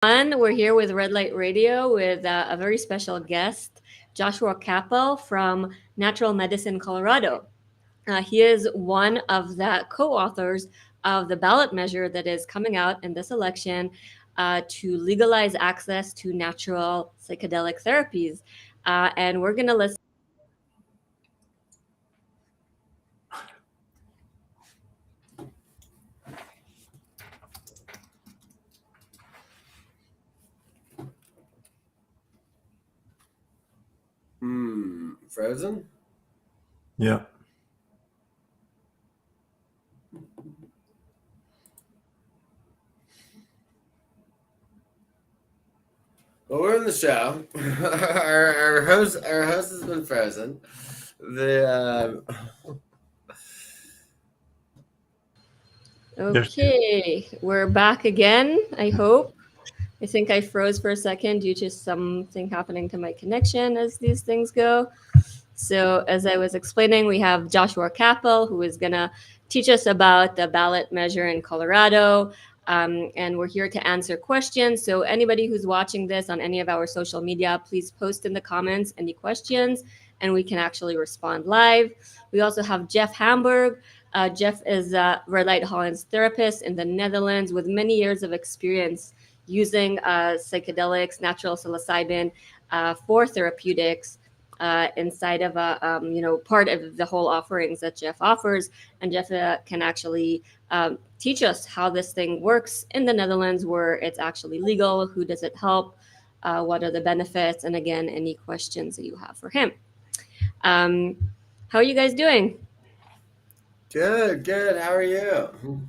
We're here with Red Light Radio with a very special guest, Joshua Capel from Natural Medicine, Colorado. He is one of the co authors of the ballot measure that is coming out in this election to legalize access to natural psychedelic therapies. And we're going to listen. Frozen? Yeah. Well, we're in the show. our host has been frozen. Okay, we're back again, I hope. I think I froze for a second due to something happening to my connection as these things go. So, as I was explaining, we have Joshua Capel, who is going to teach us about the ballot measure in Colorado. And we're here to answer questions. So, anybody who's watching this on any of our social media, please post in the comments any questions, and we can actually respond live. We also have Jeff Hamburg. Jeff is a Red Light Holland's therapist in the Netherlands with many years of experience using psychedelics, natural psilocybin for therapeutics inside of a part of the whole offerings that Jeff offers. And Jeff can actually teach us how this thing works in the Netherlands, where it's actually legal, who does it help, what are the benefits, and again, any questions that you have for him. How are you guys doing? Good. How are you?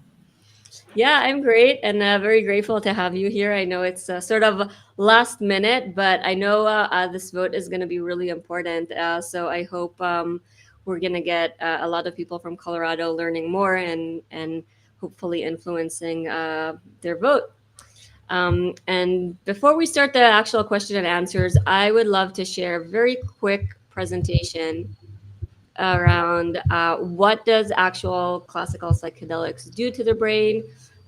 Yeah, I'm great and very grateful to have you here. I know it's sort of last minute, but I know this vote is going to be really important. So I hope we're going to get a lot of people from Colorado learning more and hopefully influencing their vote. And before we start the actual question and answers, I would love to share a very quick presentation around what does actual classical psychedelics do to the brain.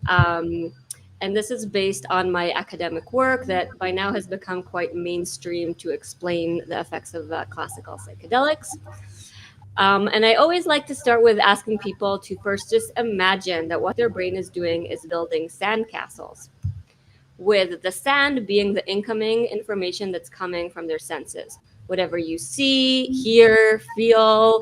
Um, and this is based on my academic work that by now has become quite mainstream to explain the effects of classical psychedelics. And I always like to start with asking people to first just imagine that what their brain is doing is building sandcastles, with the sand being the incoming information that's coming from their senses. Whatever you see, hear, feel,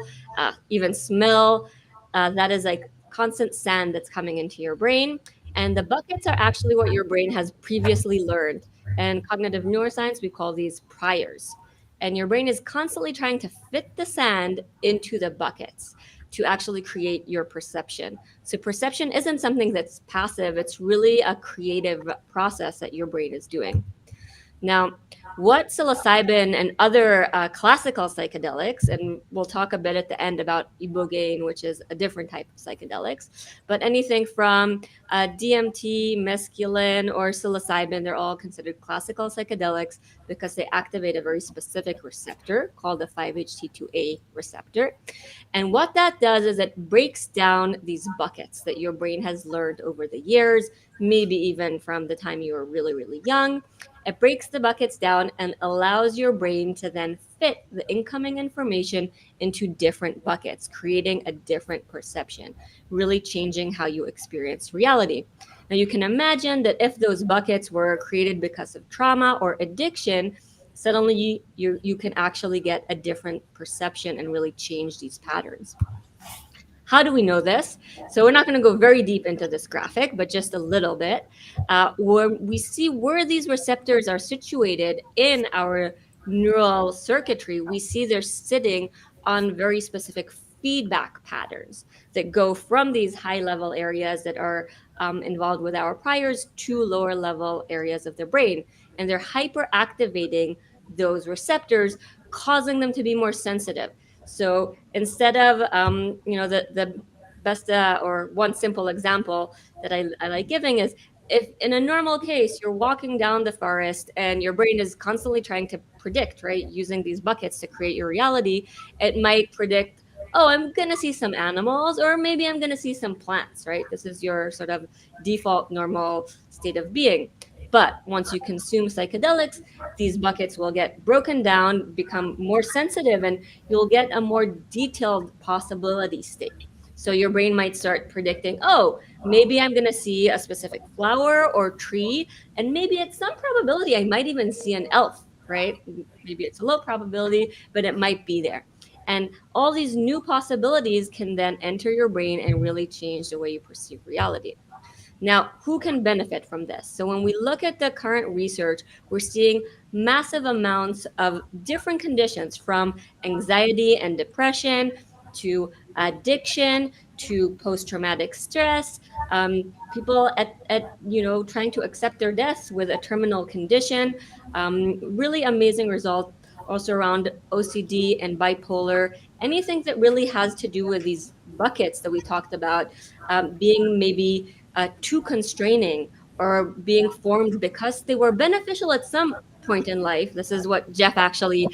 even smell, that is like constant sand that's coming into your brain. And the buckets are actually what your brain has previously learned. And cognitive neuroscience, we call these priors. And your brain is constantly trying to fit the sand into the buckets to actually create your perception. So perception isn't something that's passive, it's really a creative process that your brain is doing. Now, what psilocybin and other classical psychedelics, and we'll talk a bit at the end about ibogaine, which is a different type of psychedelics, but anything from DMT, mescaline, or psilocybin, they're all considered classical psychedelics because they activate a very specific receptor called the 5-HT2A receptor. And what that does is it breaks down these buckets that your brain has learned over the years, maybe even from the time you were really, really young. It breaks the buckets down and allows your brain to then fit the incoming information into different buckets, creating a different perception, really changing how you experience reality. Now, you can imagine that if those buckets were created because of trauma or addiction, suddenly you can actually get a different perception and really change these patterns. How do we know this? So we're not going to go very deep into this graphic, but just a little bit, where we see where these receptors are situated in our neural circuitry. We see they're sitting on very specific feedback patterns that go from these high level areas that are involved with our priors to lower level areas of the brain. And they're hyperactivating those receptors, causing them to be more sensitive. So instead of, the best or one simple example that I like giving is, if in a normal case you're walking down the forest and your brain is constantly trying to predict, right, using these buckets to create your reality, it might predict, oh, I'm going to see some animals, or maybe I'm going to see some plants, right? This is your sort of default normal state of being. But once you consume psychedelics, these buckets will get broken down, become more sensitive, and you'll get a more detailed possibility state. So your brain might start predicting, oh, maybe I'm going to see a specific flower or tree, and maybe at some probability I might even see an elf, right? Maybe it's a low probability, but it might be there. And all these new possibilities can then enter your brain and really change the way you perceive reality. Now, who can benefit from this? So, when we look at the current research, we're seeing massive amounts of different conditions from anxiety and depression to addiction to post traumatic stress. People at trying to accept their deaths with a terminal condition. Really amazing result also around OCD and bipolar. Anything that really has to do with these buckets that we talked about, being maybe too constraining or being formed because they were beneficial at some point in life. This is what Jeff actually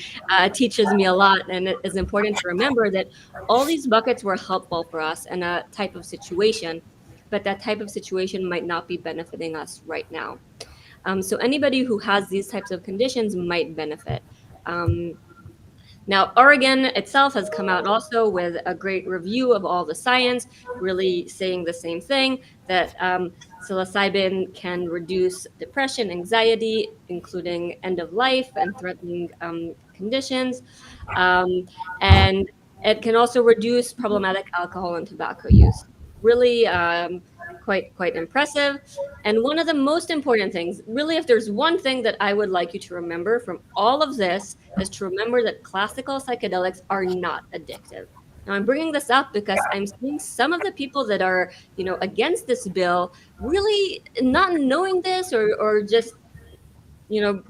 teaches me a lot. And it is important to remember that all these buckets were helpful for us in a type of situation, but that type of situation might not be benefiting us right now. So anybody who has these types of conditions might benefit. Um, Now, Oregon itself has come out also with a great review of all the science, really saying the same thing, that psilocybin can reduce depression, anxiety, including end of life and threatening conditions. Um, and it can also reduce problematic alcohol and tobacco use. Really quite impressive. And one of the most important things, really, if there's one thing that I would like you to remember from all of this, is to remember that classical psychedelics are not addictive. Now, I'm bringing this up because I'm seeing some of the people that are, against this bill really not knowing this, or just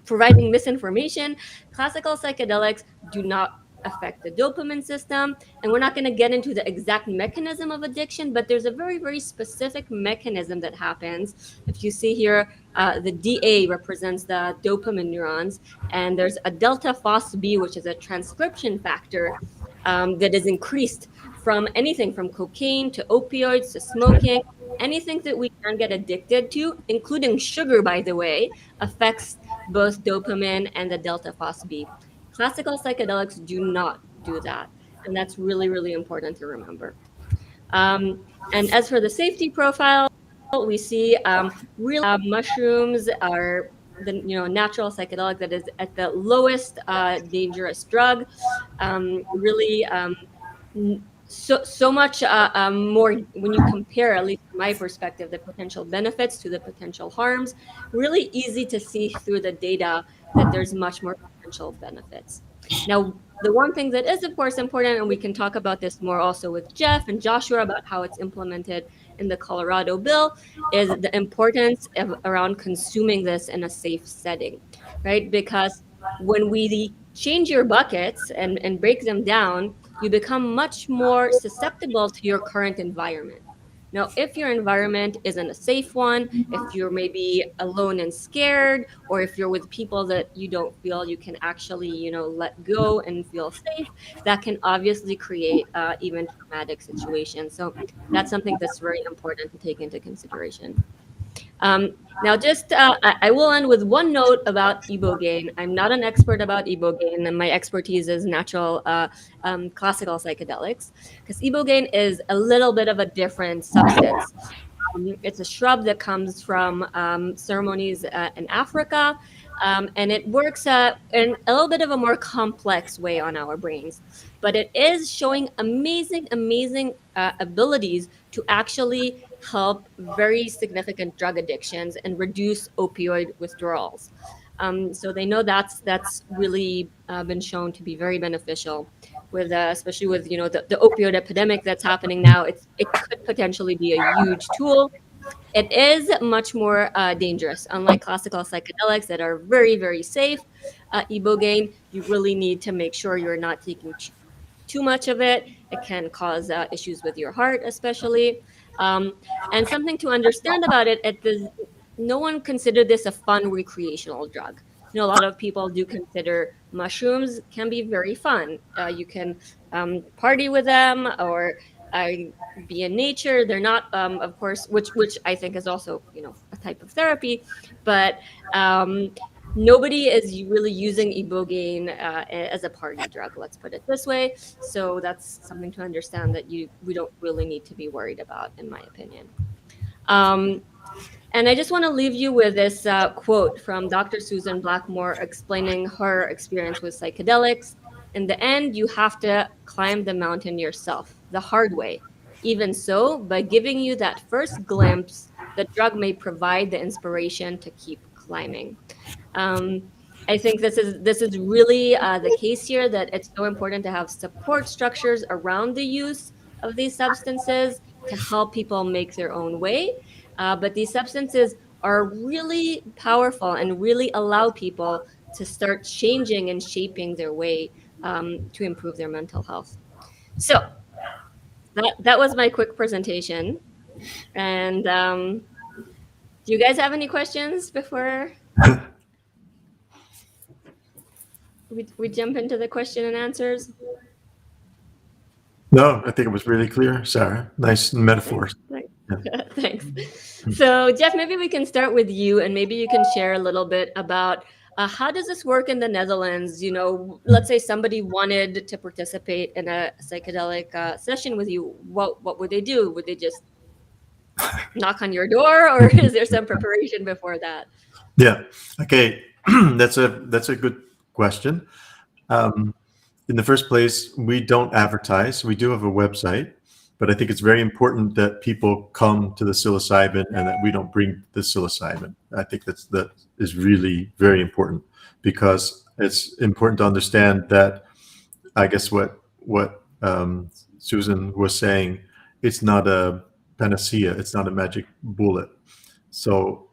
providing misinformation. Classical psychedelics do not affect the dopamine system. And we're not going to get into the exact mechanism of addiction, but there's a very, very specific mechanism that happens. If you see here, the DA represents the dopamine neurons, and there's a delta phos-B, which is a transcription factor that is increased from anything from cocaine to opioids to smoking. Anything that we can get addicted to, including sugar, by the way, affects both dopamine and the delta phos-B. Classical psychedelics do not do that. And that's really, really important to remember. And as for the safety profile, we see really mushrooms are the natural psychedelic that is at the lowest dangerous drug. Really so much more when you compare, at least from my perspective, the potential benefits to the potential harms. Really easy to see through the data that there's much more potential benefits. Now, the one thing that is, of course, important, and we can talk about this more also with Jeff and Joshua about how it's implemented in the Colorado bill, is the importance of around consuming this in a safe setting, right? Because when we change your buckets and break them down, you become much more susceptible to your current environment. Now, if your environment isn't a safe one, if you're maybe alone and scared, or if you're with people that you don't feel you can actually, let go and feel safe, that can obviously create even traumatic situations. So that's something that's very important to take into consideration. Now, just I will end with one note about ibogaine. I'm not an expert about ibogaine, and my expertise is natural classical psychedelics, because ibogaine is a little bit of a different substance. It's a shrub that comes from ceremonies in Africa, and it works in a little bit of a more complex way on our brains. But it is showing amazing, amazing abilities to actually help very significant drug addictions and reduce opioid withdrawals. So they know that's really been shown to be very beneficial with especially with the opioid epidemic that's happening now. It could potentially be a huge tool. It is much more dangerous, unlike classical psychedelics that are very, very safe. Ibogaine, you really need to make sure you're not taking too much of it. It can cause issues with your heart, especially. Um, and something to understand about it, no one considered this a fun recreational drug. A lot of people do consider mushrooms can be very fun. You can party with them, or uh, be in nature. They're not, of course, which I think is also a type of therapy, but um, nobody is really using ibogaine as a party drug. Let's put it this way. So that's something to understand that we don't really need to be worried about, in my opinion. Um, and I just want to leave you with this quote from Dr. Susan Blackmore explaining her experience with psychedelics. In the end, you have to climb the mountain yourself, the hard way. Even so, by giving you that first glimpse, the drug may provide the inspiration to keep climbing. Um, I think this is really the case here, that it's so important to have support structures around the use of these substances to help people make their own way. But these substances are really powerful and really allow people to start changing and shaping their way to improve their mental health. So that was my quick presentation. And do you guys have any questions before we jump into the question and answers? No, I think it was really clear, Sarah. Nice Thanks. metaphors. Thanks. Yeah. Thanks. So, Jeff, maybe we can start with you, and maybe you can share a little bit about how does this work in the Netherlands? Let's say somebody wanted to participate in a psychedelic session with you. What would they do? Would they just knock on your door, or is there some preparation before that? Yeah. Okay. That's a good question. Um, in the first place, we don't advertise. We do have a website, but I think it's very important that people come to the psilocybin and that we don't bring the psilocybin. I think that is really very important, because it's important to understand that, I guess what Susan was saying, it's not a panacea. It's not a magic bullet. So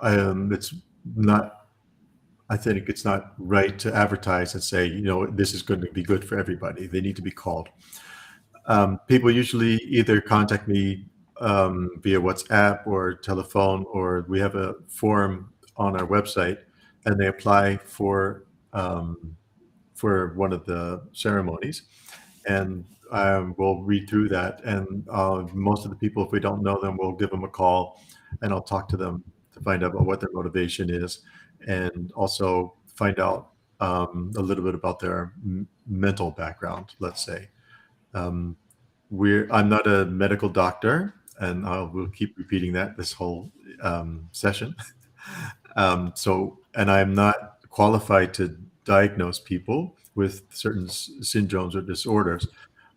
it's not. I think it's not right to advertise and say, this is going to be good for everybody. They need to be called. People usually either contact me via WhatsApp or telephone, or we have a form on our website, and they apply for one of the ceremonies, and we'll read through that. And most of the people, if we don't know them, we'll give them a call, and I'll talk to them to find out about what their motivation is, and also find out a little bit about their mental background, let's say. Um, I'm not a medical doctor, and I will keep repeating that this whole session. And I'm not qualified to diagnose people with certain syndromes or disorders,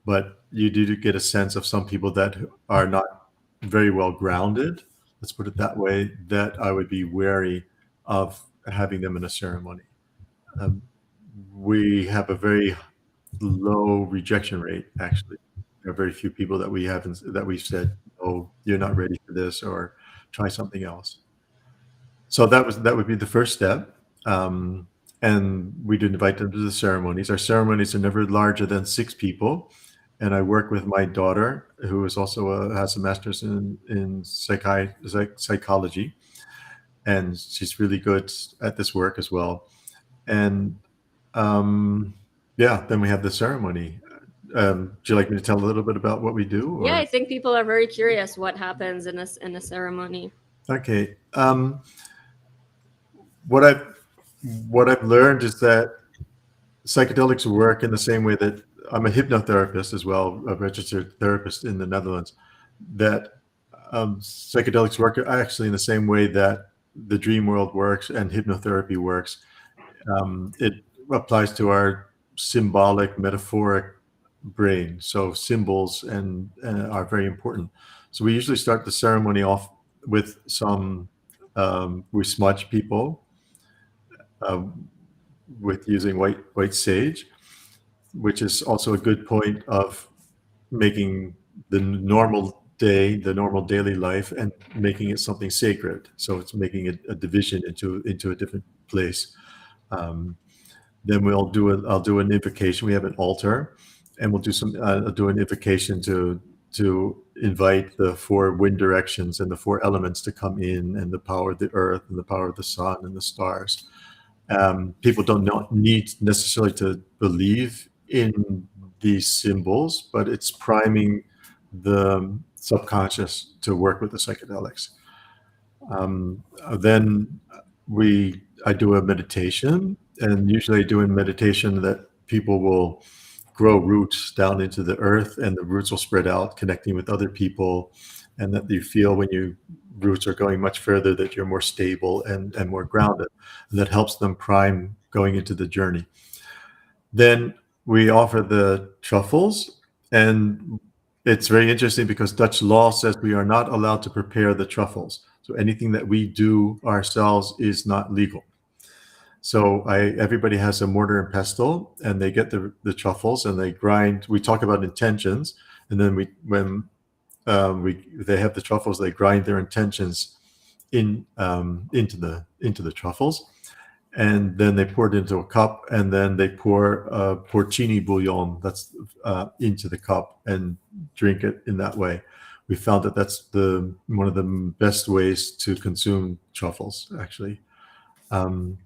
but you do get a sense of some people that are not very well grounded, let's put it that way, that I would be wary of having them in a ceremony. Um, we have a very low rejection rate, actually. There are very few people that we've said, "Oh, you're not ready for this," or "Try something else." So that would be the first step. And we'd invite them to the ceremonies. Our ceremonies are never larger than 6 people. And I work with my daughter, who is also has a master's in psychology, and she's really good at this work as well. And yeah, then we have the ceremony. Would you like me to tell a little bit about what we do? Yeah, Or? I think people are very curious what happens in a ceremony. Okay. What I've learned is that psychedelics work in the same way that I'm a hypnotherapist as well, a registered therapist in the Netherlands. That psychedelics work actually in the same way that the dream world works and hypnotherapy works. It applies to our symbolic, metaphoric brain. So symbols and are very important. So we usually start the ceremony off with some we smudge people with using white sage, which is also a good point of making the normal day, the normal daily life, and making it something sacred. So it's making a division into a different place. Then I'll do an invocation. We have an altar, and we'll do an invocation to invite the 4 wind directions and the 4 elements to come in, and the power of the earth and the power of the sun and the stars. People don't need necessarily to believe in these symbols, but it's priming the subconscious to work with the psychedelics. Then I do a meditation, and usually I do a meditation that people will grow roots down into the earth, and the roots will spread out, connecting with other people, and that you feel when your roots are going much further that you're more stable and more grounded, and that helps them prime going into the journey. Then we offer the truffles, and it's very interesting because Dutch law says we are not allowed to prepare the truffles. So anything that we do ourselves is not legal. So everybody has a mortar and pestle, and they get the truffles and they grind. We talk about intentions, and then when they have the truffles, they grind their intentions into the truffles, and then they pour it into a cup, and then they pour porcini bouillon that's into the cup and drink it in that way. We found that that's the one of the best ways to consume truffles, actually. Um,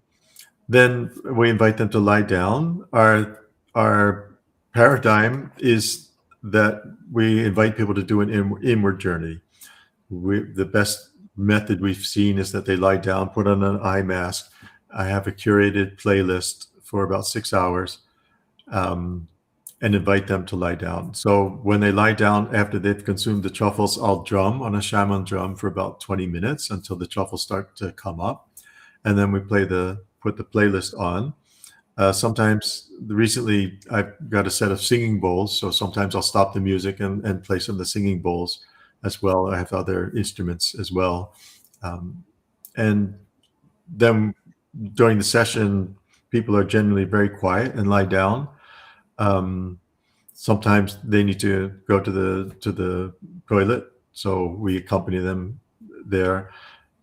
then we invite them to lie down. Our paradigm is that we invite people to do an inward journey. The best method we've seen is that they lie down, put on an eye mask. I have a curated playlist for about 6 hours, um, and invite them to lie down. So when they lie down after they've consumed the truffles, I'll drum on a shaman drum for about 20 minutes until the truffles start to come up, and then we put the playlist on. Sometimes recently I've got a set of singing bowls, so sometimes I'll stop the music and play some of the singing bowls as well. I have other instruments as well, and then during the session, people are generally very quiet and lie down. Um, Sometimes they need to go to the toilet, so we accompany them there.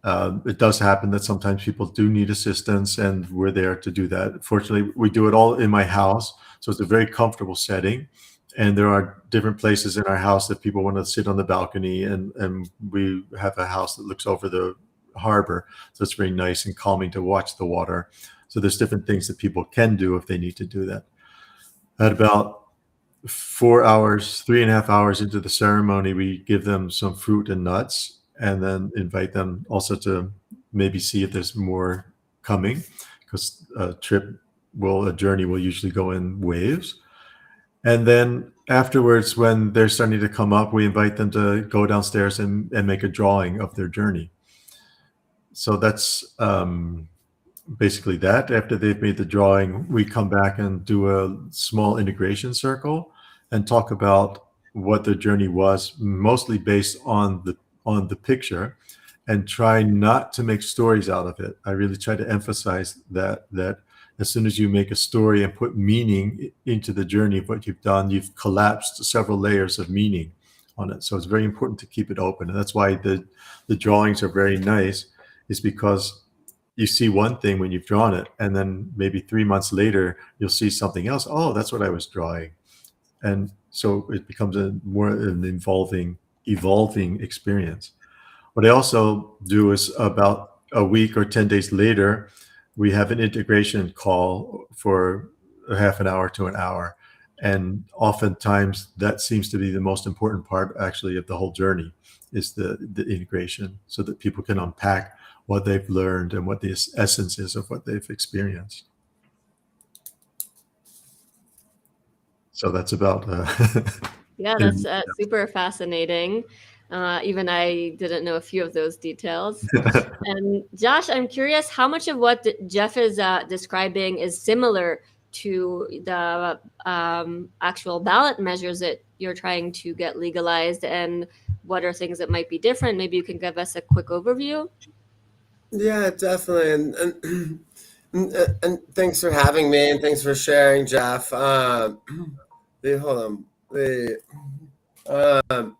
It does happen that sometimes people do need assistance, and we're there to do that. Fortunately, we do it all in my house, so it's a very comfortable setting. And there are different places in our house that people want to sit on the balcony, and we have a house that looks over the harbor, so it's very nice and calming to watch the water. So there's different things that people can do if they need to do that. At about 4 hours, 3.5 hours into the ceremony, we give them some fruit and nuts, and then invite them also to maybe see if there's more coming, because a journey will usually go in waves. And then afterwards, when they're starting to come up, we invite them to go downstairs and make a drawing of their journey. So that's basically that. After they've made the drawing, we come back and do a small integration circle and talk about what the journey was, mostly based on the picture, and try not to make stories out of it. I really try to emphasize that as soon as you make a story and put meaning into the journey of what you've done, you've collapsed several layers of meaning on it. So it's very important to keep it open, and that's why the drawings are very nice. Is because you see one thing when you've drawn it, and then maybe 3 months later you'll see something else. Oh, that's what I was drawing. And so it becomes a more an evolving experience. What I also do is about a week or 10 days later, we have an integration call for a half an hour to an hour. And oftentimes that seems to be the most important part actually of the whole journey, is the integration, so that people can unpack what they've learned and what the essence is of what they've experienced. So that's about Yeah, that's super fascinating. Even I didn't know a few of those details. And Josh, I'm curious how much of what Jeff is describing is similar to the actual ballot measures that you're trying to get legalized, and what are things that might be different? Maybe you can give us a quick overview. Yeah, definitely. And thanks for having me, and thanks for sharing, Jeff. Hold on. Um,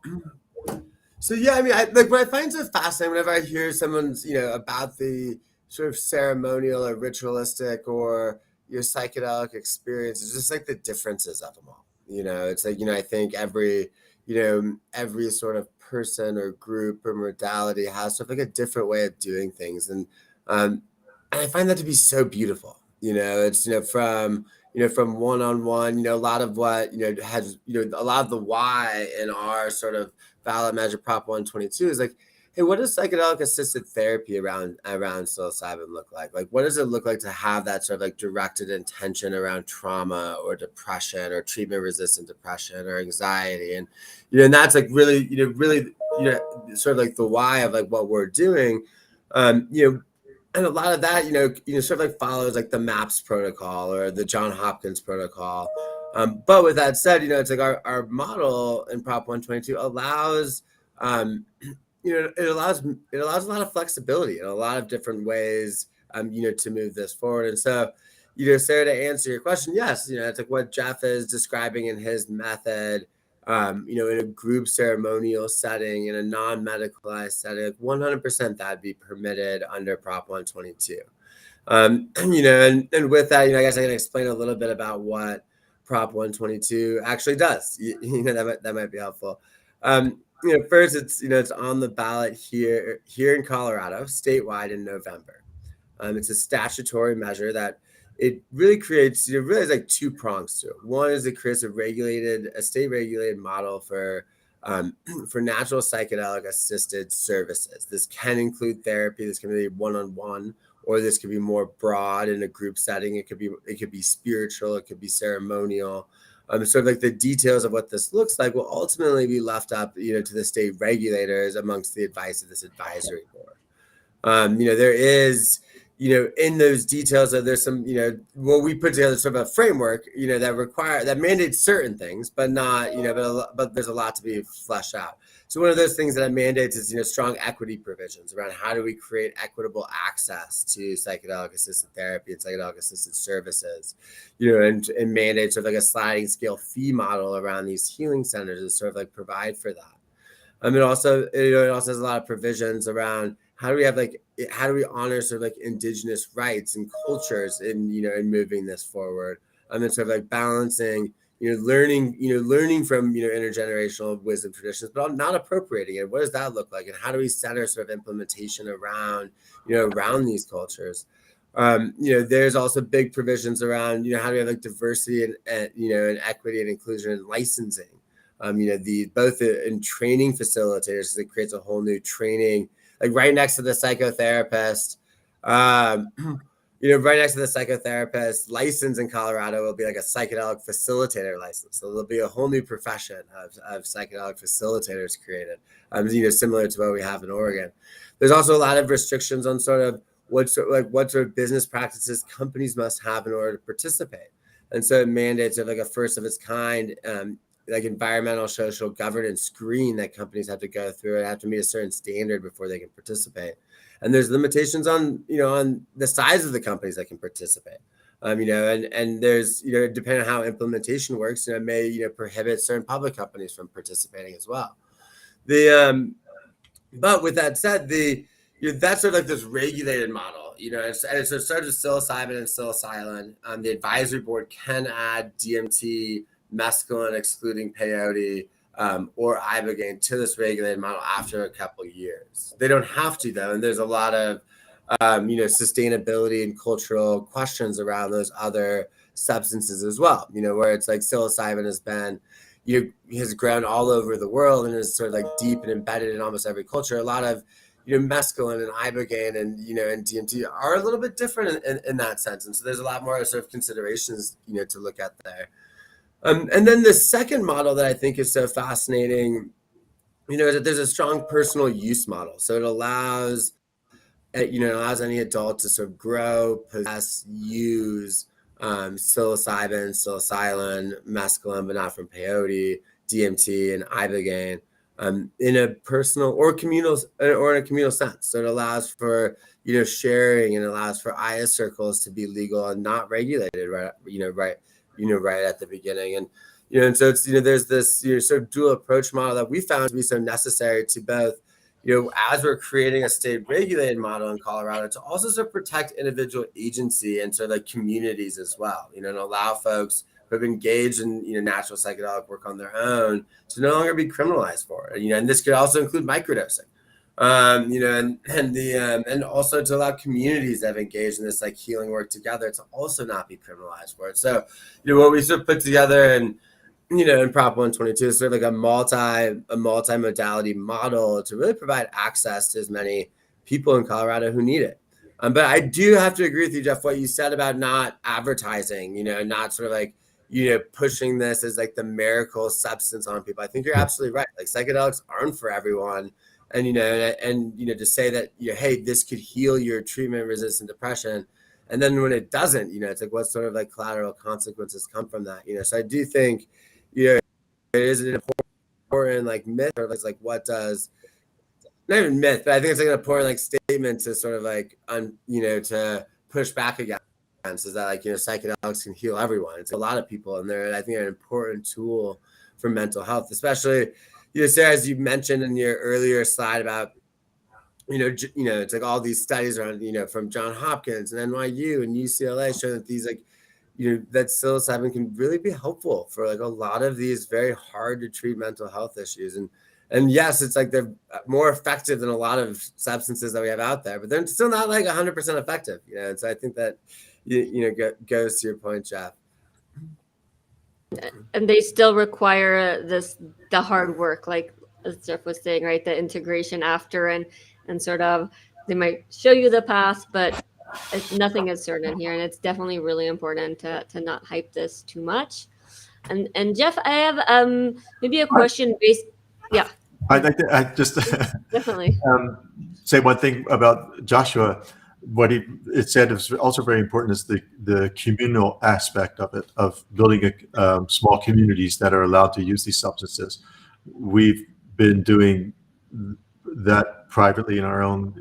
so yeah, I mean, like what I find so fascinating whenever I hear someone's, about the sort of ceremonial or ritualistic or your psychedelic experience, is just like the differences of them all. It's like, I think every sort of person or group or modality has sort of like a different way of doing things, and I find that to be so beautiful. It's from one on one. A lot of what has a lot of the why in our sort of ballot measure Prop 122 is like hey, what does psychedelic assisted therapy around psilocybin look like? Like, what does it look like to have that sort of like directed intention around trauma or depression or treatment resistant depression or anxiety? And, and that's like really, sort of like the why of like what we're doing. Um, you know, and a lot of that, sort of like follows like the MAPS protocol or the John Hopkins protocol. But with that said, it's like our model in Prop 122 allows, it allows a lot of flexibility in a lot of different ways, to move this forward. And so, Sarah, to answer your question, yes, it's like what Jeff is describing in his method, in a group ceremonial setting, in a non-medicalized setting, like 100% that'd be permitted under Prop 122. And with that, I guess I can explain a little bit about what Prop 122 actually does. That might be helpful. First, it's on the ballot here in Colorado, statewide in November. It's a statutory measure that it really creates, really has like two prongs to it. One is it creates a state regulated model for natural psychedelic assisted services. This can include therapy. This can be one-on-one, or this could be more broad in a group setting. It could be spiritual. It could be ceremonial. Sort of like the details of what this looks like will ultimately be left up, to the state regulators amongst the advice of this advisory board. There is, in those details, there's some, we put together sort of a framework, that mandates certain things, but not, but there's a lot to be fleshed out. So one of those things that it mandates is, strong equity provisions around how do we create equitable access to psychedelic assisted therapy and psychedelic assisted services, and mandates sort of like a sliding scale fee model around these healing centers to sort of like provide for that. It also has a lot of provisions around how do we honor sort of like indigenous rights and cultures in moving this forward. And sort of like balancing, learning from, intergenerational wisdom traditions, but not appropriating it. What does that look like? And how do we center sort of implementation around these cultures? There's also big provisions around, how do we have like diversity and equity and inclusion and licensing. Both in training facilitators, it creates a whole new training, like right next to the psychotherapist, right next to the psychotherapist license in Colorado will be like a psychedelic facilitator license. So there'll be a whole new profession of psychedelic facilitators created, similar to what we have in Oregon. There's also a lot of restrictions on sort of what sort of business practices companies must have in order to participate. And so it mandates like a first of its kind, like environmental, social governance screen that companies have to go through and have to meet a certain standard before they can participate. And there's limitations on, on the size of the companies that can participate. And there's, depending on how implementation works, it may, prohibit certain public companies from participating as well. But with that said, that's sort of like this regulated model, and it starts with psilocybin and psilocybin. The advisory board can add DMT, mescaline, excluding peyote, or ibogaine to this regulated model after a couple of years. They don't have to though, and there's a lot of sustainability and cultural questions around those other substances as well. Where it's like psilocybin has grown all over the world and is sort of like deep and embedded in almost every culture. A lot of mescaline and ibogaine and and DMT are a little bit different in that sense, and so there's a lot more sort of considerations to look at there. And then the second model that I think is so fascinating, is that there's a strong personal use model. So it allows any adult to sort of grow, possess, use psilocybin, psilocybin, mescaline, but not from peyote, DMT, and ibogaine in a personal or in a communal sense. So it allows for sharing, and allows for IA circles to be legal and not regulated, right at the beginning. And so it's there's this sort of dual approach model that we found to be so necessary to both as we're creating a state regulated model in Colorado, to also sort of protect individual agency and sort of like communities as well, and allow folks who have engaged in natural psychedelic work on their own to no longer be criminalized for it. And this could also include microdosing. And also to allow communities that have engaged in this like healing work together to also not be criminalized for it. So, what we sort of put together and in Prop 122 is sort of like a multi-modality model to really provide access to as many people in Colorado who need it. But I do have to agree with you, Jeff, what you said about not advertising, not sort of like, pushing this as like the miracle substance on people. I think you're Yeah. absolutely right. Like psychedelics aren't for everyone. And, to say that, hey, this could heal your treatment-resistant depression. And then when it doesn't, it's like what sort of like collateral consequences come from that, So I do think, it is an important like myth, or like what does, not even myth, but I think it's like an important like statement to sort of like to push back against, is that like psychedelics can heal everyone. It's a lot of people, and they're, I think, an important tool for mental health, especially Sarah, as you mentioned in your earlier slide about it's like all these studies around from John Hopkins and NYU and UCLA showing that these like that psilocybin can really be helpful for like a lot of these very hard to treat mental health issues. And yes, it's like they're more effective than a lot of substances that we have out there, but they're still not like 100% effective, And so I think that goes to your point, Jeff. And they still require the hard work, like as Jeff was saying, right? The integration after, and sort of they might show you the path, but nothing is certain here, and it's definitely really important to not hype this too much. And Jeff, I have maybe a question based. Yeah, I'd like to I just definitely. say one thing about Joshua. What it said is also very important is the communal aspect of it, of building small communities that are allowed to use these substances. We've been doing that privately in our own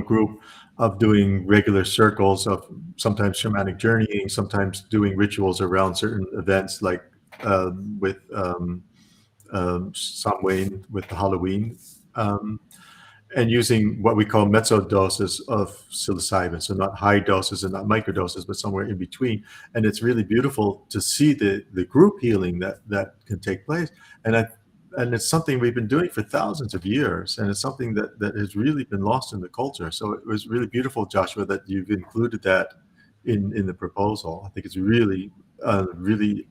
group, of doing regular circles of sometimes shamanic journeying, sometimes doing rituals around certain events, like with Samhain, with the Halloween. And using what we call mezzo doses of psilocybin, so not high doses and not microdoses, but somewhere in between. And it's really beautiful to see the group healing that can take place. And it's something we've been doing for thousands of years, and it's something that has really been lost in the culture. So it was really beautiful, Joshua, that you've included that in the proposal. I think it's really really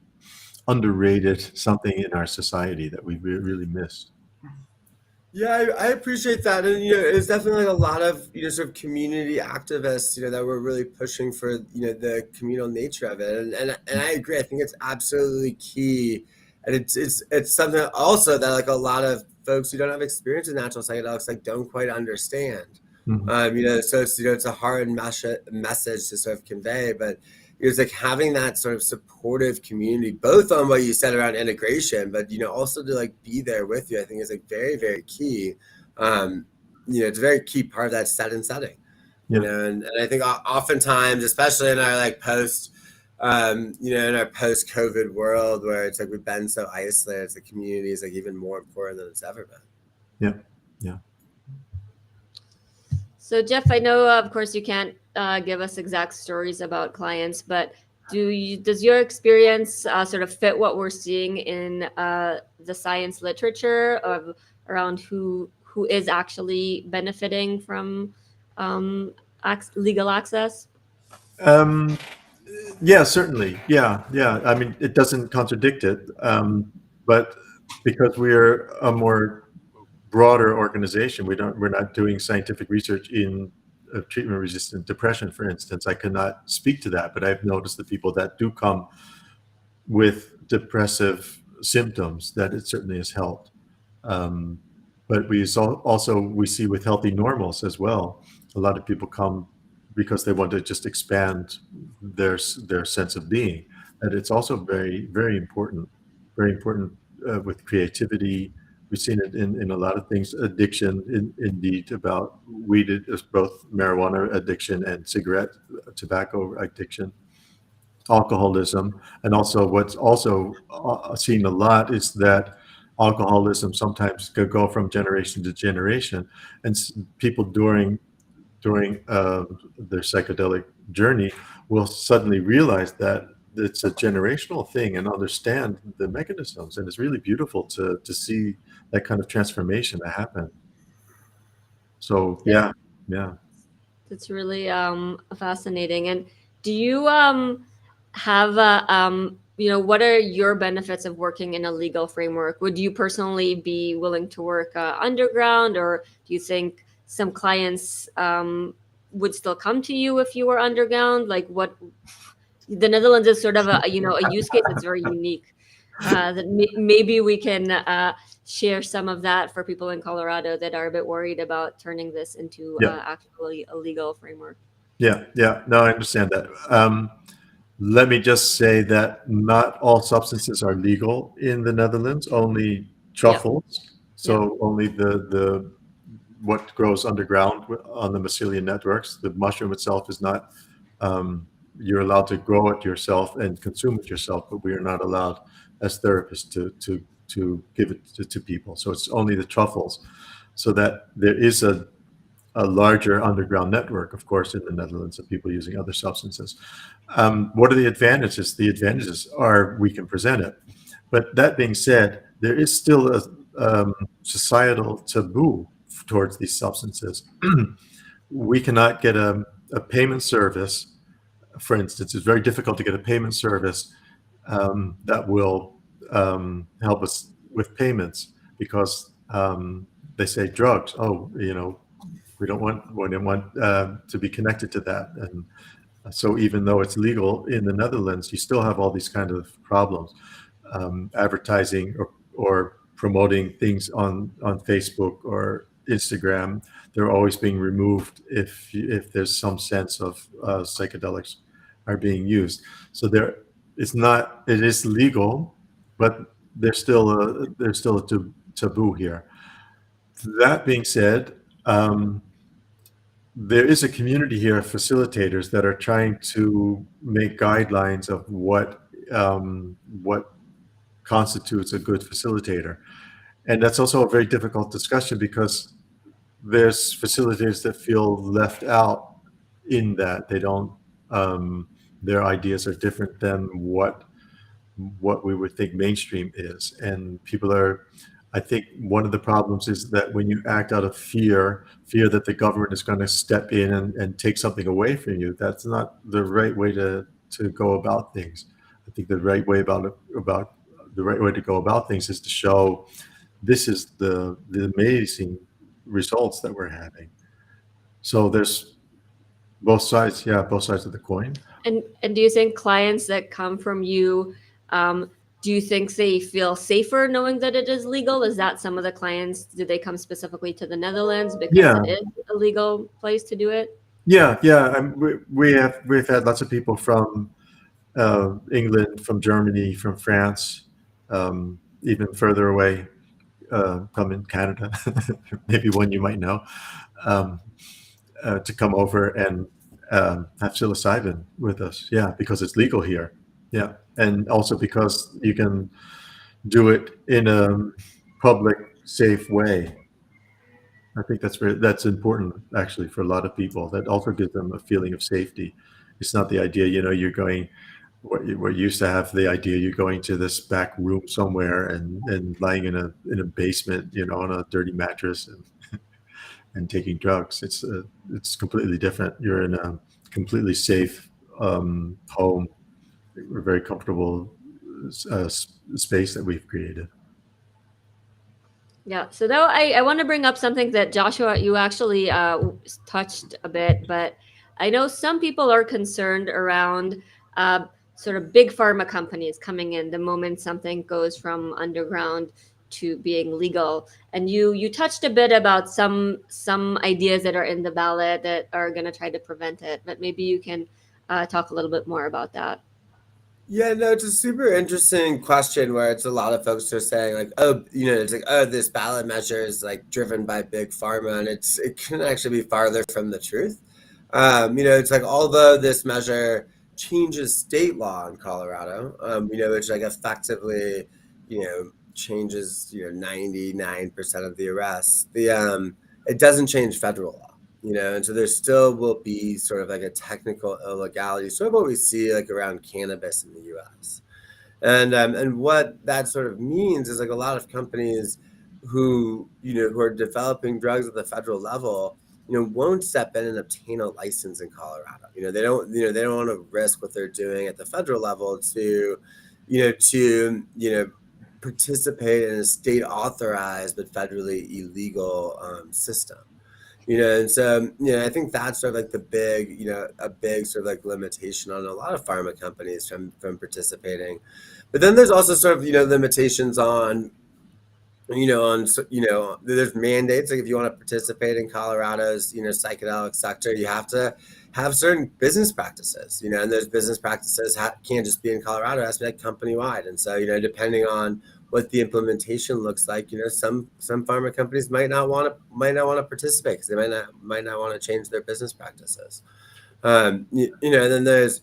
underrated, something in our society that we really missed. Yeah, I appreciate that, and it's definitely like a lot of sort of community activists that were really pushing for the communal nature of it, and I agree. I think it's absolutely key, and it's something also that like a lot of folks who don't have experience with natural psychedelics like don't quite understand. Mhm. So it's a hard message to sort of convey, but it's like having that sort of supportive community, both on what you said around integration, but also to like be there with you, I think is like very, very key. It's a very key part of that setting. Yeah. And I think oftentimes, especially in our like in our post-COVID world where it's like we've been so isolated, it's the community is like even more important than it's ever been. Yeah. Yeah. So Jeff, I know of course you can't give us exact stories about clients, but does your experience sort of fit what we're seeing in the science literature of around who is actually benefiting from legal access? Um, yeah, certainly. Yeah, yeah. I mean, it doesn't contradict it, but because we're a more broader organization, we're not doing scientific research in treatment-resistant depression, for instance. I cannot speak to that, but I've noticed the people that do come with depressive symptoms, that it certainly has helped. Um, but we see with healthy normals as well. A lot of people come because they want to just expand their sense of being. And it's also very, very important with creativity. We've seen it in a lot of things. Addiction, indeed, about weed is both marijuana addiction and tobacco addiction, alcoholism, and also what's also seen a lot is that alcoholism sometimes could go from generation to generation, and people during their psychedelic journey will suddenly realize that it's a generational thing and understand the mechanisms, and it's really beautiful to see that kind of transformation to happen. So That's, yeah, yeah. that's really fascinating. And do you have what are your benefits of working in a legal framework? Would you personally be willing to work underground, or do you think some clients would still come to you if you were underground? Like, what the Netherlands is sort of a use case that's very unique. That maybe we can share some of that for people in Colorado that are a bit worried about turning this into Yeah, actually a legal framework. yeah, yeah. No, I understand that. Let me just say that not all substances are legal in the Netherlands, only Yep. truffles. Yep. So only the what grows underground on the mycelium networks. The mushroom itself is not. Um, you're allowed to grow it yourself and consume it yourself, but we are not allowed as therapists to give it to people. So it's only the truffles. So that there is a larger underground network, of course, in the Netherlands of people using other substances. What are the advantages? The advantages are we can present it. But that being said, there is still a societal taboo towards these substances. We cannot get a payment service, for instance. It's very difficult to get a payment service that will help us with payments because they say drugs. Oh, we don't want to be connected to that. And so even though it's legal in the Netherlands, you still have all these kind of problems. Advertising or promoting things on Facebook or Instagram, they're always being removed if there's some sense of psychedelics are being used. So it is legal, but there's still a taboo here. That being said, there is a community here of facilitators that are trying to make guidelines of what constitutes a good facilitator, and that's also a very difficult discussion because there's facilitators that feel left out in that they don't their ideas are different than what we would think mainstream is. And people are, I think one of the problems is that when you act out of fear that the government is going to step in and take something away from you, that's not the right way to go about things. I think the right way to go about things is to show this is the amazing results that we're having. So there's both sides, yeah, both sides of the coin. And do you think clients that come from you, um, do you think they feel safer knowing that it is legal? Is that some of the clients, do they come specifically to the Netherlands because Yeah, it is a legal place to do it? yeah, yeah. We've had lots of people from England, from Germany, from France, even further away, come in Canada, maybe one you might know, um, to come over and have psilocybin with us. Yeah, because it's legal here. Yeah, and also because you can do it in a public, safe way. I think that's important actually for a lot of people. That also gives them a feeling of safety. It's not the idea, you're going we're used to have the idea you're going to this back room somewhere and lying in a basement, on a dirty mattress and taking drugs. It's completely different. You're in a completely safe home, a very comfortable space that we've created. Yeah. So though I want to bring up something that Joshua, you actually touched a bit, but I know some people are concerned around sort of big pharma companies coming in the moment something goes from underground to being legal. And you touched a bit about some ideas that are in the ballot that are going to try to prevent it, but maybe you can talk a little bit more about that. Yeah, no, it's a super interesting question where it's a lot of folks are saying like, oh, it's like, oh, this ballot measure is like driven by big pharma, and it can actually be farther from the truth. It's like although this measure changes state law in Colorado, which like effectively, changes 99% of the arrests. It doesn't change federal law. And so there still will be sort of like a technical illegality, sort of what we see like around cannabis in the U.S. And what that sort of means is like a lot of companies who are developing drugs at the federal level, won't step in and obtain a license in Colorado. They don't want to risk what they're doing at the federal level to to participate in a state authorized but federally illegal system. And so I think that's sort of like the big, a big sort of like limitation on a lot of pharma companies from participating. But then there's also sort of limitations on there's mandates. Like if you want to participate in Colorado's, psychedelic sector, you have to have certain business practices, and those business practices can't just be in Colorado. It has to be like company wide. And so, depending on what the implementation looks like, some pharma companies might not want to participate because they might not want to change their business practices. And then there's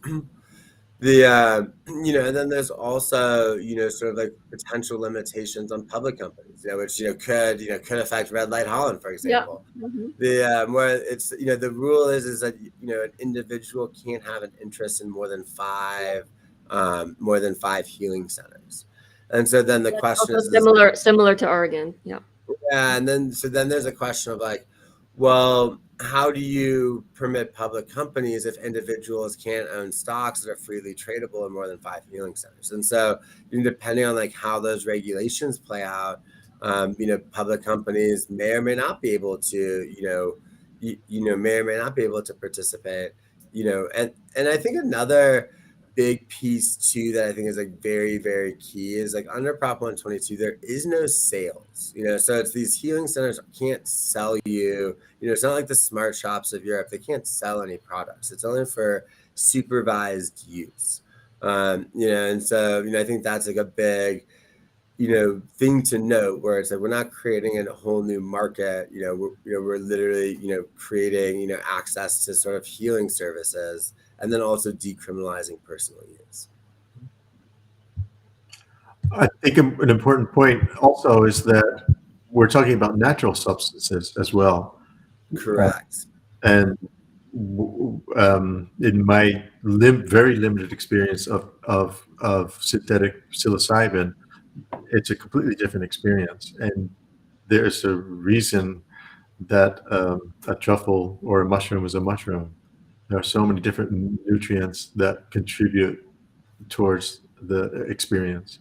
the and then there's also sort of like potential limitations on public companies, which could affect Red Light Holland, for Yeah. example. Hmm. The where it's the rule is that an individual can't have an interest in more than five healing centers. And so then the That's question also is similar to Oregon. Yeah. yeah, and then there's a question of like, well, how do you permit public companies if individuals can't own stocks that are freely tradable in more than five healing centers? And so, depending on like how those regulations play out, public companies may or may not be able to, may or may not be able to participate. And I think another big piece too that I think is like very, very key is like under Prop 122, there is no sales, so it's these healing centers can't sell you, it's not like the smart shops of Europe. They can't sell any products. It's only for supervised use. And so, I think that's like a big, thing to note where it's like we're not creating a whole new market. We're literally, creating, access to sort of healing services and then also decriminalizing personal use. I think an important point also is that we're talking about natural substances as well. Correct. And in my very limited experience of synthetic psilocybin, it's a completely different experience. And there's a reason that a truffle or a mushroom is a mushroom. There are so many different nutrients that contribute towards the experience.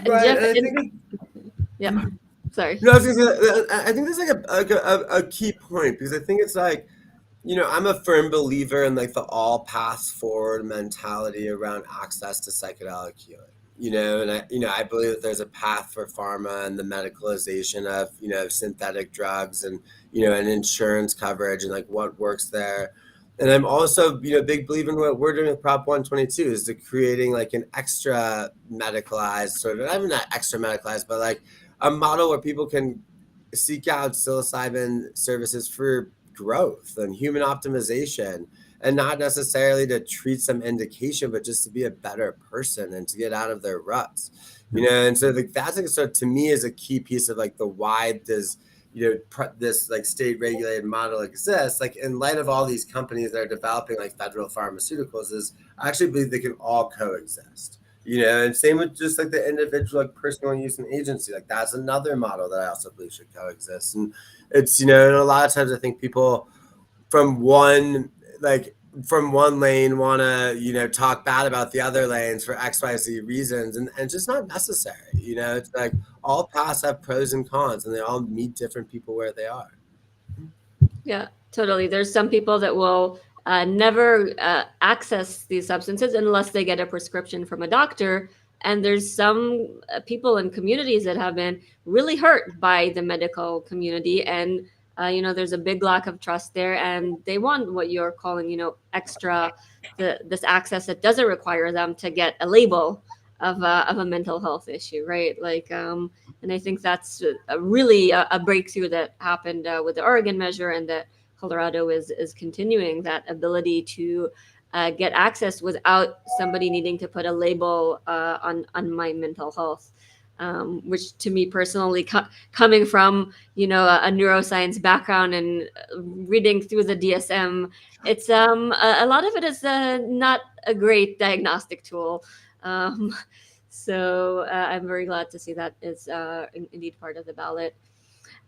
Right. Jeff, And I think yeah. Sorry. no, I was gonna say, I think there's like a key point because I think it's like, I'm a firm believer in like the all paths forward mentality around access to psychedelic healing. And I believe that there's a path for pharma and the medicalization of synthetic drugs and and insurance coverage and like what works there. And I'm also a big believer in what we're doing with Prop 122 is to creating like an extra medicalized sort of, not extra medicalized, but like a model where people can seek out psilocybin services for growth and human optimization and not necessarily to treat some indication, but just to be a better person and to get out of their ruts. And so like that's like sort of, to me, is a key piece of like the why does this like state regulated model exists, like in light of all these companies that are developing like federal pharmaceuticals, is I actually believe they can all coexist. And same with just like the individual like personal use and agency, like that's another model that I also believe should coexist. And it's and a lot of times I think people from one like from one lane want to talk bad about the other lanes for XYZ reasons, and it's just not necessary. It's like all paths have pros and cons and they all meet different people where they are. Yeah, totally. There's some people that will never access these substances unless they get a prescription from a doctor. And there's some people in communities that have been really hurt by the medical community. And, there's a big lack of trust there. And they want what you're calling, extra, this access that doesn't require them to get a label of a mental health issue, right? Like, and I think that's really a breakthrough that happened with the Oregon measure, and that Colorado is continuing that ability to get access without somebody needing to put a label on my mental health. Which to me personally, coming from a neuroscience background and reading through the DSM, it's a lot of it is not a great diagnostic tool. Um, so I'm very glad to see that is indeed part of the ballot.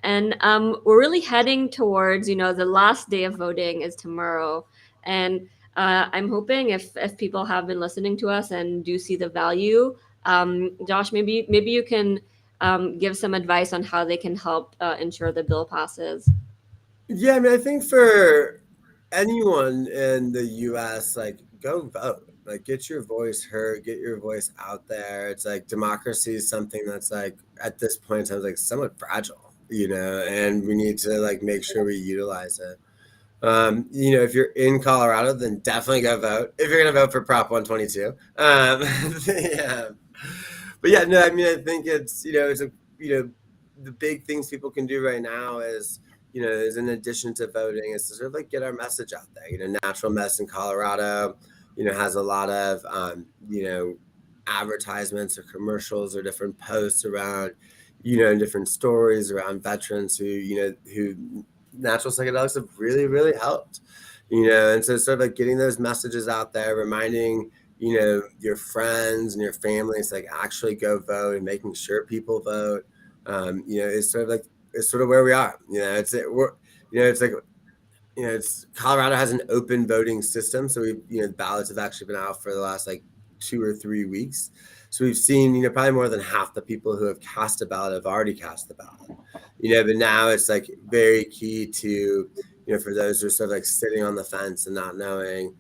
And we're really heading towards, the last day of voting is tomorrow. And I'm hoping if people have been listening to us and do see the value, Josh, maybe you can give some advice on how they can help ensure the bill passes. Yeah, I mean, I think for anyone in the US, like, go vote. Like, get your voice heard, get your voice out there. It's like democracy is something that's like at this point in time like somewhat fragile, and we need to like make sure we utilize it. If you're in Colorado, then definitely go vote. If you're gonna vote for Prop 122, yeah. But yeah, no, I mean, I think it's the big things people can do right now is in addition to voting, is to sort of like get our message out there. Natural Medicine Colorado, has a lot of advertisements or commercials or different posts around, different stories around veterans who natural psychedelics have really, really helped. And so sort of like getting those messages out there, reminding your friends and your families like actually go vote and making sure people vote. Is sort of like it's sort of where we are. It's like it's Colorado has an open voting system, so ballots have actually been out for the last like 2 or 3 weeks. So we've seen probably more than half the people who have cast a ballot have already cast the ballot. But now it's like very key to for those who are sort of like sitting on the fence and not knowing.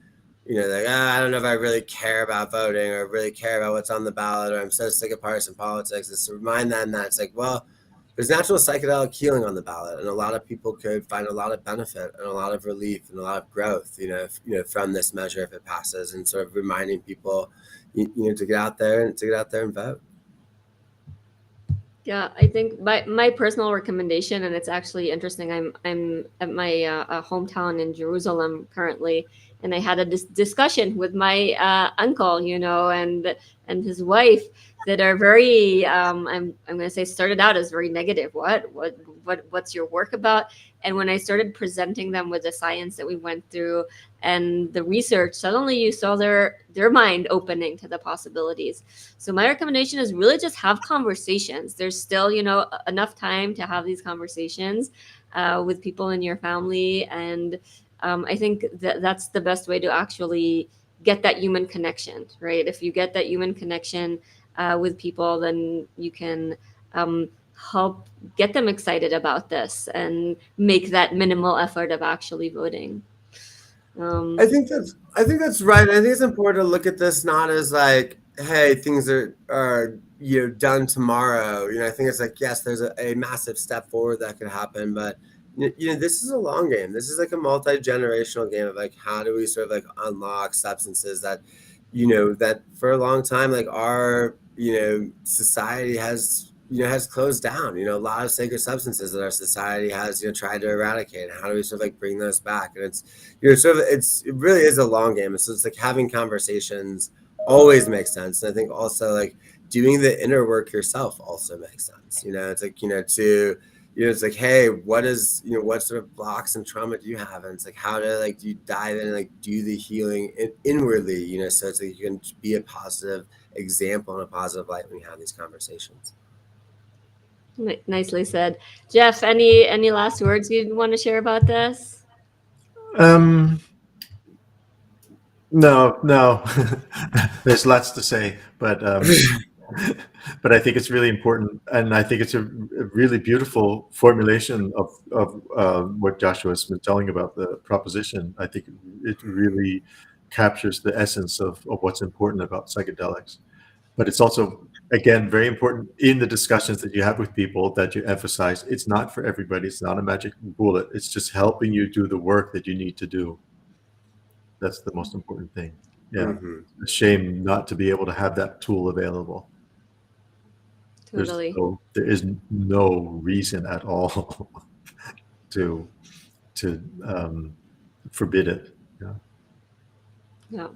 Like, I don't know if I really care about voting or really care about what's on the ballot, or I'm so sick of partisan politics. Is to remind them that it's like, well, there's natural psychedelic healing on the ballot, and a lot of people could find a lot of benefit and a lot of relief and a lot of growth, from this measure if it passes, and sort of reminding people, to get out there and vote. Yeah, I think my personal recommendation, and it's actually interesting. I'm at my hometown in Jerusalem currently, and I had a discussion with my uncle, and his wife that are very I'm going to say started out as very negative. What's your work about? And when I started presenting them with the science that we went through and the research, suddenly you saw their mind opening to the possibilities. So my recommendation is really just have conversations. There's still enough time to have these conversations with people in your family, and I think that's the best way to actually get that human connection, right? If you get that human connection with people, then you can help get them excited about this and make that minimal effort of actually voting. I think that's right. I think it's important to look at this not as like, hey, things are done tomorrow. I think it's like, yes, there's a massive step forward that could happen, but this is a long game. This is like a multi-generational game of like how do we sort of like unlock substances that that for a long time like our society has closed down. A lot of sacred substances that our society has tried to eradicate. How do we sort of like bring those back? And it's it really is a long game. And so it's like having conversations always makes sense. And I think also like doing the inner work yourself also makes sense. It's like it's like, hey, what sort of blocks and trauma do you have? And it's like, how to like do you dive in and like do the healing inwardly, so it's like you can be a positive example and a positive light when you have these conversations. Nicely said. Jeff, any last words you want to share about this? Um, no. There's lots to say, but I think it's really important, and I think it's a really beautiful formulation of what Joshua's been telling about the proposition. I think it really captures the essence of what's important about psychedelics. But it's also, again, very important in the discussions that you have with people that you emphasize it's not for everybody. It's not a magic bullet. It's just helping you do the work that you need to do. That's the most important thing. Yeah. Mm-hmm. It's a shame not to be able to have that tool available. Totally. There is no reason at all to forbid it. Yeah. Yeah.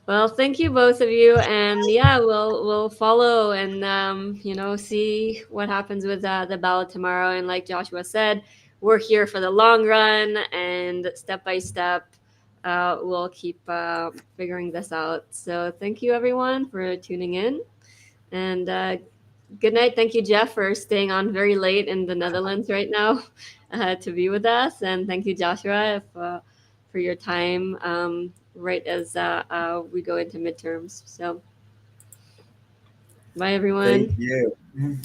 Well, thank you both of you, and yeah, we'll follow and see what happens with the ballot tomorrow. And like Joshua said, we're here for the long run, and step by step, we'll keep figuring this out. So thank you everyone for tuning in, and good night. Thank you, Jeff, for staying on very late in the Netherlands right now to be with us, and thank you, Joshua, for your time. right as we go into midterms. So bye, Thank everyone. you. Thank